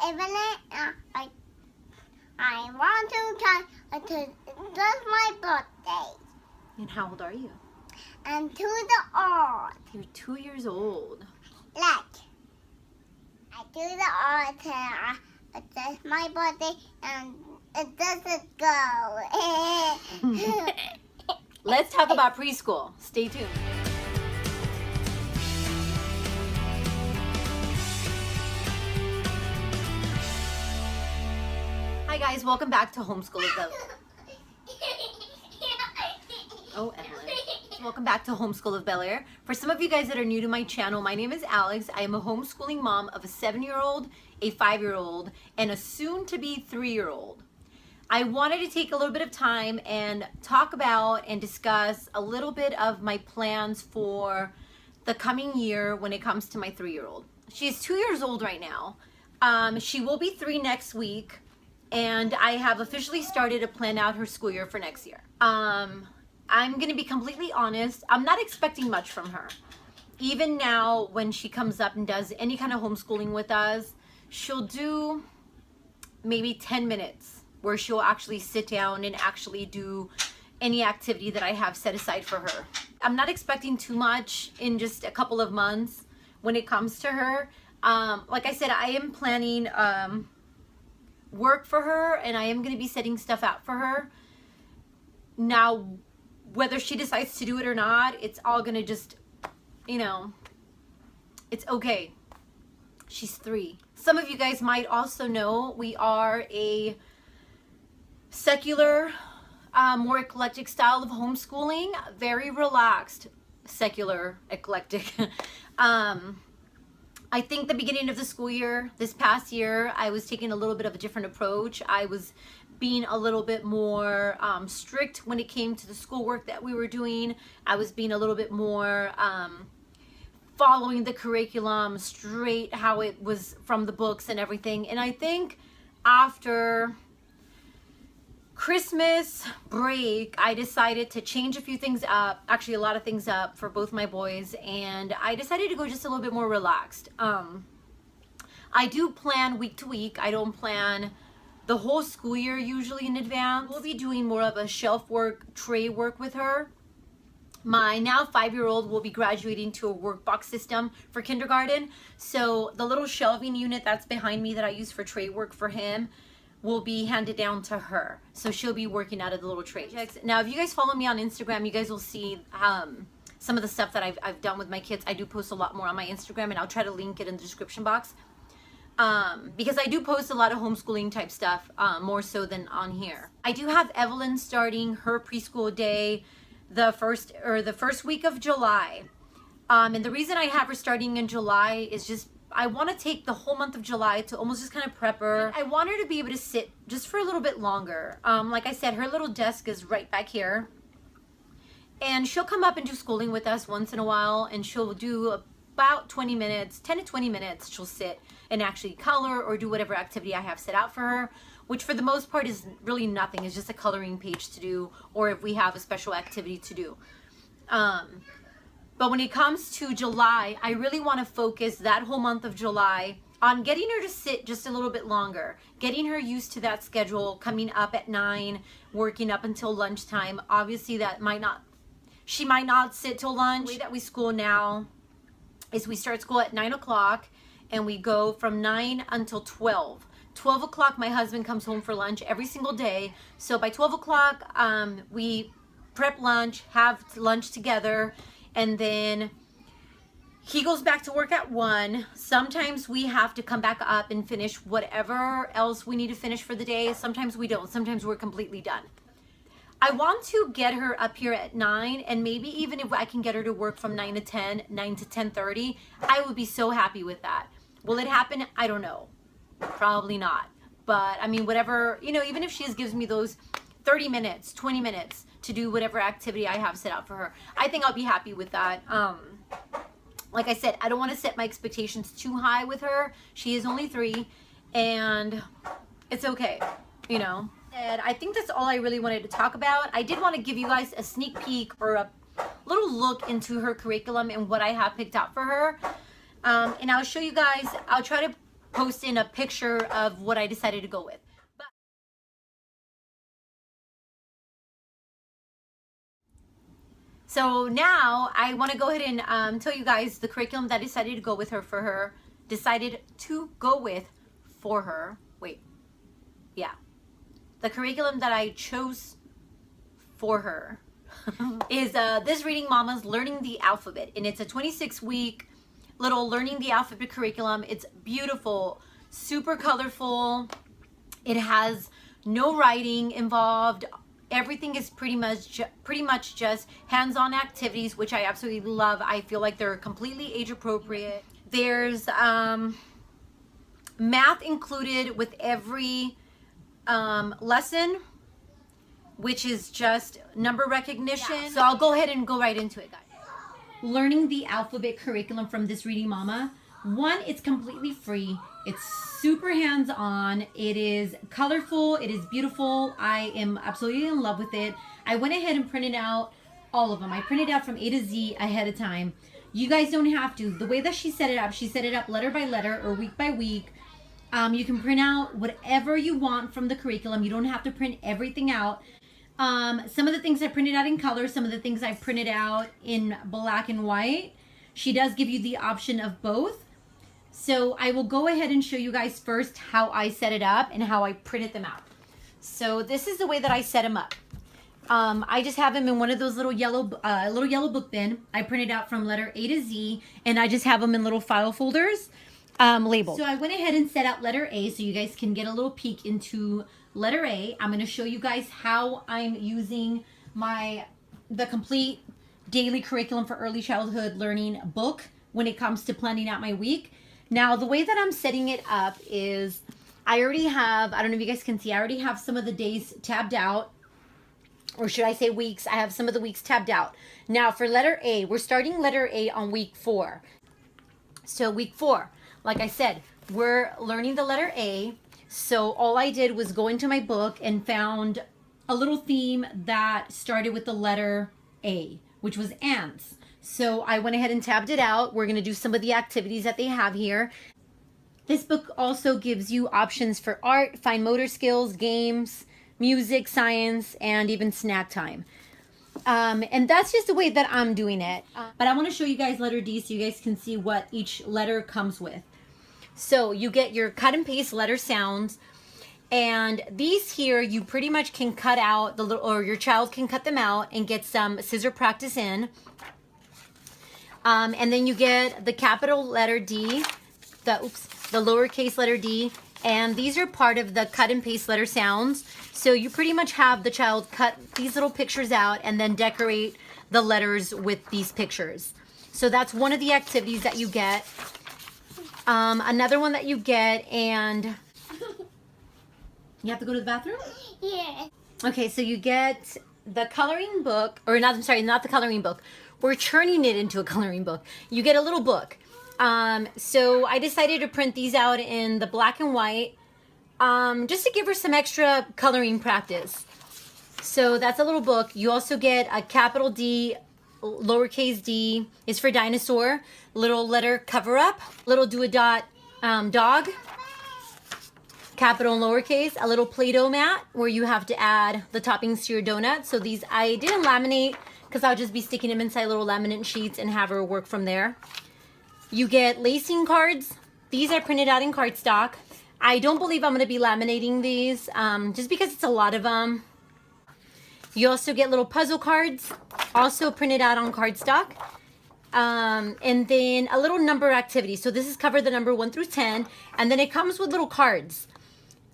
even I want to come to just my birthday. And how old are you? And to the art. You're 2 years old. Like, I do the art and it's just my birthday and it doesn't go. Let's talk about preschool. Stay tuned. Hi guys, welcome back to Homeschool with Bella. Oh, Evelyn. Welcome back to Homeschool of Bel Air. For some of you guys that are new to my channel, my name is Alex. I am a homeschooling mom of a 7-year-old, a 5-year-old, and a soon-to-be 3-year-old. I wanted to take a little bit of time and talk about and discuss a little bit of my plans for the coming year when it comes to my 3-year-old. She is 2 years old right now. She will be 3 next week, and I have officially started to plan out her school year for next year. I'm going to be completely honest. I'm not expecting much from her. Even now, when she comes up and does any kind of homeschooling with us, she'll do maybe 10 minutes where she'll actually sit down and actually do any activity that I have set aside for her. I'm not expecting too much in just a couple of months when it comes to her. Like I said, I am planning work for her, and I am going to be setting stuff out for her. Now, whether she decides to do it or not, it's all gonna just, you know, it's okay. She's 3. Some of you guys might also know we are a secular, more eclectic style of homeschooling. Very relaxed, secular, eclectic. I think the beginning of the school year, this past year, I was taking a little bit of a different approach. I was being a little bit more strict when it came to the schoolwork that we were doing. I was being a little bit more following the curriculum straight how it was from the books and everything. And I think after Christmas break, I decided to change a few things up, actually a lot of things up for both my boys, and I decided to go just a little bit more relaxed. I do plan week to week. I don't plan the whole school year usually in advance. We'll be doing more of a shelf work, tray work with her. My now 5-year-old will be graduating to a workbox system for kindergarten. So the little shelving unit that's behind me that I use for tray work for him will be handed down to her. So she'll be working out of the little trays. Now, if you guys follow me on Instagram, you guys will see some of the stuff that I've done with my kids. I do post a lot more on my Instagram, and I'll try to link it in the description box. Because I do post a lot of homeschooling type stuff, more so than on here. I do have Evelyn starting her preschool day the first week of July. And the reason I have her starting in July is just I want to take the whole month of July to almost just kind of prep her. I want her to be able to sit just for a little bit longer. Like I said, her little desk is right back here. And she'll come up and do schooling with us once in a while, and she'll do about 20 minutes, 10 to 20 minutes, she'll sit and actually color or do whatever activity I have set out for her, which for the most part is really nothing. It's just a coloring page to do, or if we have a special activity to do. But when it comes to July, I really want to focus that whole month of July on getting her to sit just a little bit longer, getting her used to that schedule, coming up at 9, working up until lunchtime. Obviously she might not sit till lunch. The way that we school now is we start school at 9 o'clock and we go from 9 until 12. 12 o'clock, my husband comes home for lunch every single day. So by 12 o'clock, we prep lunch, have lunch together, and then he goes back to work at 1. Sometimes we have to come back up and finish whatever else we need to finish for the day. Sometimes we don't. Sometimes we're completely done. I want to get her up here at 9, and maybe even if I can get her to work from 9 to 10, 9 to 10:30, I would be so happy with that. Will it happen? I don't know. Probably not. But I mean, whatever, you know, even if she just gives me those 30 minutes, 20 minutes to do whatever activity I have set out for her, I think I'll be happy with that. Like I said, I don't want to set my expectations too high with her. She is only 3, and it's okay, you know. And I think that's all I really wanted to talk about. I did want to give you guys a sneak peek or a little look into her curriculum and what I have picked out for her. And I'll show you guys, I'll try to post in a picture of what I decided to go with. So now I want to go ahead and tell you guys the curriculum that I decided to go with her for her. Decided to go with for her. Wait. Yeah. The curriculum that I chose for her is this Reading Mama's Learning the Alphabet. And it's a 26-week little Learning the Alphabet curriculum. It's beautiful, super colorful. It has no writing involved. Everything is pretty much just hands-on activities, which I absolutely love. I feel like they're completely age appropriate. There's math included with every lesson, which is just number recognition. Yeah. So I'll go ahead and go right into it, guys. Learning the Alphabet curriculum from this Reading Mama. One, it's completely free. It's super hands-on. It is colorful. It is beautiful. I am absolutely in love with it. I went ahead and printed out all of them. I printed out from A to Z ahead of time. You guys don't have to. The way that she set it up letter by letter or week by week. You can print out whatever you want from the curriculum. You don't have to print everything out. Some of the things I printed out in color, some of the things I printed out in black and white. She does give you the option of both. So I will go ahead and show you guys first how I set it up and how I printed them out. So this is the way that I set them up. I just have them in one of those little yellow book bin. I printed out from letter A to Z, and I just have them in little file folders labeled. So I went ahead and set out letter A so you guys can get a little peek into letter A. I'm going to show you guys how I'm using the complete daily curriculum for early childhood learning book when it comes to planning out my week. Now, the way that I'm setting it up is I already have, I don't know if you guys can see, I already have some of the days tabbed out, or should I say weeks? I have some of the weeks tabbed out. Now, for letter A, we're starting letter A on week 4. So week 4, like I said, we're learning the letter A. So all I did was go into my book and found a little theme that started with the letter A, which was ants. So I went ahead and tabbed it out. We're going to do some of the activities that they have here. This book also gives you options for art, fine motor skills, games, music, science, and even snack time. And that's just the way that I'm doing it. But I want to show you guys letter D so you guys can see what each letter comes with. So you get your cut and paste letter sounds. And these here, you pretty much can cut out or your child can cut them out and get some scissor practice in. And then you get the capital letter D, the lowercase letter D, and these are part of the cut and paste letter sounds. So you pretty much have the child cut these little pictures out and then decorate the letters with these pictures. So that's one of the activities that you get. Another one that you get, and you have to go to the bathroom? Yeah. Okay, so you get the coloring book, or not, I'm sorry, not the coloring book. We're turning it into a coloring book. You get a little book. So I decided to print these out in the black and white, just to give her some extra coloring practice. So that's a little book. You also get a capital D, lowercase d is for dinosaur, little letter cover up, little do-a-dot dog, capital and lowercase, a little Play-Doh mat where you have to add the toppings to your donut. So these I didn't laminate because I'll just be sticking them inside little laminate sheets and have her work from there. You get lacing cards. These I printed out in cardstock. I don't believe I'm going to be laminating these just because it's a lot of them. You also get little puzzle cards, also printed out on cardstock. And then a little number activity. So this is covered the number 1 through 10. And then it comes with little cards.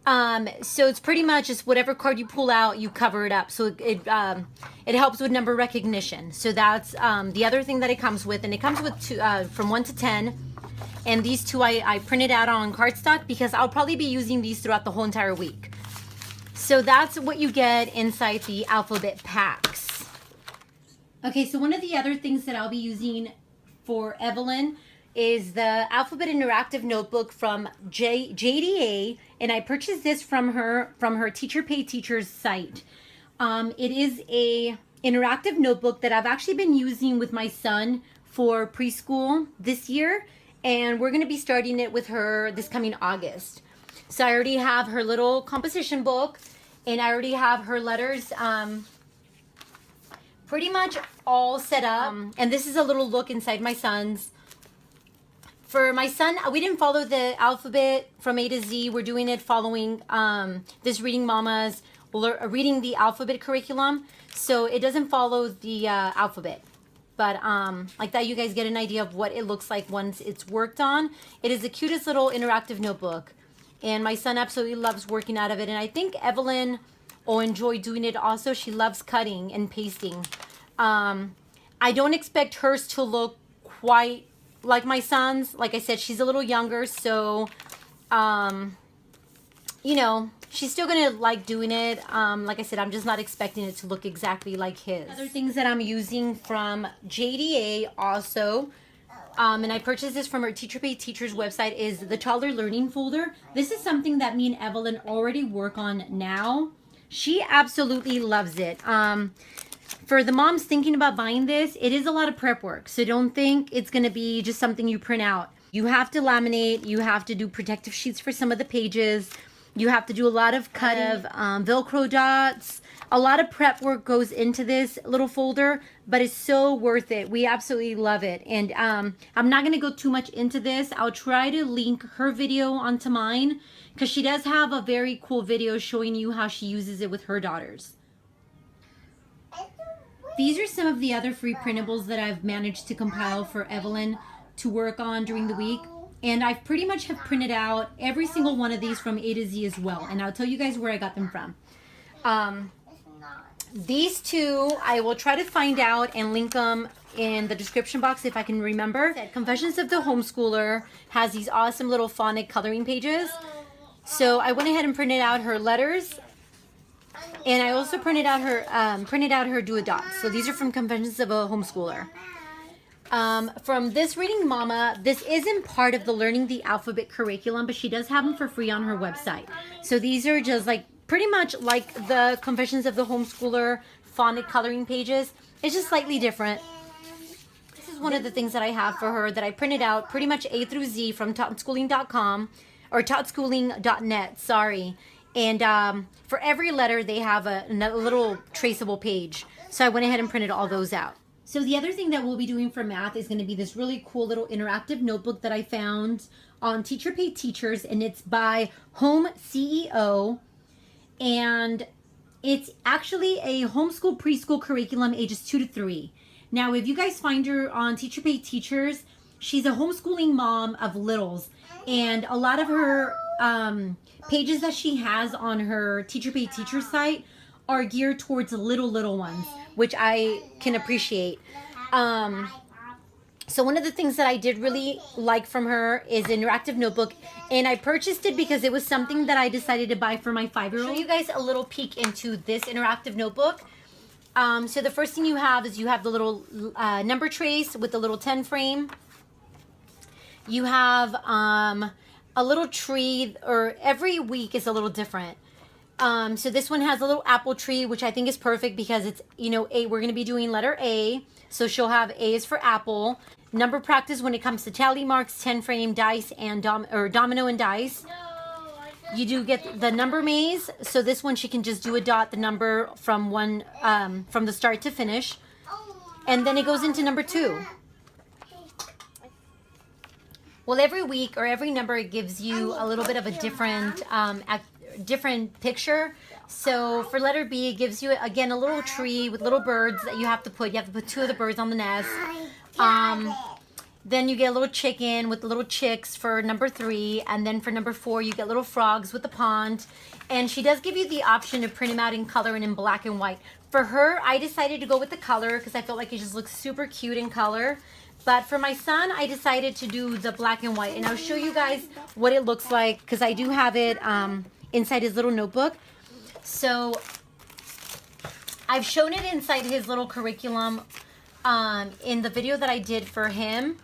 So it's pretty much just whatever card you pull out, you cover it up. So it helps with number recognition. So that's the other thing that it comes with. And it comes with two, from 1 to 10. And these two I printed out on cardstock because I'll probably be using these throughout the whole entire week. So that's what you get inside the alphabet packs. Okay, so one of the other things that I'll be using for Evelyn is the Alphabet Interactive Notebook from Jady, and I purchased this from her Teacher Pay Teachers site. It is a interactive notebook that I've actually been using with my son for preschool this year, and we're going to be starting it with her this coming August. So I already have her little composition book, and I already have her letters pretty much all set up. And this is a little look inside my son's. For my son, we didn't follow the alphabet from A to Z. We're doing it following this Reading Mama's Reading the Alphabet curriculum. So it doesn't follow the alphabet. But like that, you guys get an idea of what it looks like once it's worked on. It is the cutest little interactive notebook. And my son absolutely loves working out of it. And I think Evelyn will enjoy doing it also. She loves cutting and pasting. I don't expect hers to look quite like my son's. Like I said, she's a little younger, so you know, she's still gonna like doing it. Like I said, I'm just not expecting it to look exactly like his. Other things that I'm using from Jady also, and I purchased this from her Teacher Pay Teachers website, is the Toddler Learning Folder. This is something that me and Evelyn already work on now. She absolutely loves it. For the moms thinking about buying this, it is a lot of prep work. So don't think it's going to be just something you print out. You have to laminate. You have to do protective sheets for some of the pages. You have to do a lot of cut of Velcro dots. A lot of prep work goes into this little folder, but it's so worth it. We absolutely love it. And I'm not going to go too much into this. I'll try to link her video onto mine because she does have a very cool video showing you how she uses it with her daughters. These are some of the other free printables that I've managed to compile for Evelyn to work on during the week. And I pretty much have printed out every single one of these from A to Z as well. And I'll tell you guys where I got them from. These two, I will try to find out and link them in the description box if I can remember. Confessions of the Homeschooler has these awesome little phonic coloring pages. So I went ahead and printed out her letters. And I also printed out her do-a-dots. So these are from Confessions of a Homeschooler. From this Reading Mama, this isn't part of the Learning the Alphabet curriculum, but she does have them for free on her website. So these are just like pretty much like the Confessions of the Homeschooler phonic coloring pages. It's just slightly different. This is one of the things that I have for her that I printed out pretty much A through Z from toddschooling.com or toddschooling.net, sorry. And for every letter, they have a little traceable page. So I went ahead and printed all those out. So the other thing that we'll be doing for math is going to be this really cool little interactive notebook that I found on Teacher Pay Teachers. And it's by Home CEO. And it's actually a homeschool preschool curriculum ages 2 to 3. Now, if you guys find her on Teacher Pay Teachers, she's a homeschooling mom of littles. And a lot of her pages that she has on her Teacher Pay Teacher site are geared towards little ones, which I can appreciate. So one of the things that I did really like from her is an interactive notebook, and I purchased it because it was something that I decided to buy for my 5-year-old. Show you guys a little peek into this interactive notebook. So the first thing you have is you have the little number trace with the little 10 frame. You have a little tree, or every week is a little different. So this one has a little apple tree, which I think is perfect because it's, you know, we're going to be doing letter A. So she'll have A is for apple. Number practice when it comes to tally marks, 10 frame, dice, and domino and dice. You do get the number maze. So this one she can just do a dot the number from from the start to finish. And then it goes into number 2. Well, every week or every number, it gives you a little bit of a different picture. So for letter B, it gives you, again, a little tree with little birds that you have to put. You have to put 2 of the birds on the nest. Then you get a little chicken with the little chicks for number 3. And then for number 4, you get little frogs with the pond. And she does give you the option to print them out in color and in black and white. For her, I decided to go with the color because I felt like it just looks super cute in color. But for my son, I decided to do the black and white. And I'll show you guys what it looks like because I do have it inside his little notebook. So I've shown it inside his little curriculum in the video that I did for him.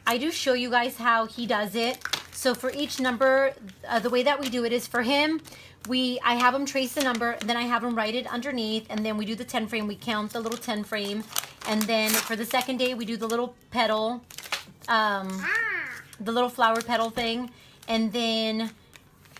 I do show you guys how he does it. So for each number, the way that we do it is for him, I have him trace the number, then I have him write it underneath, and then we do the 10 frame. We count the little 10 frame. And then for the second day, we do the little petal. the little flower petal thing. And then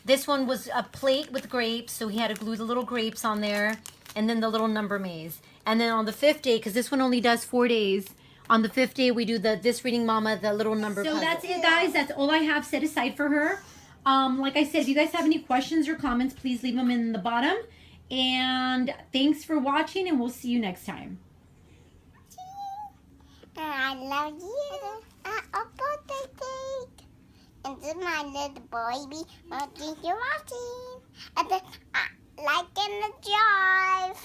this one was a plate with grapes, so he had to glue the little grapes on there, and then the little number maze. And then on the 5th day, because this one only does 4 days, on the 5th day we do the This Reading Mama, the little number puzzle. So that's it, guys. That's all I have set aside for her. Like I said, if you guys have any questions or comments, please leave them in the bottom. And thanks for watching, and we'll see you next time. I love you. A birthday cake. And this is my little baby. Thank you for watching. And then, like and subscribe.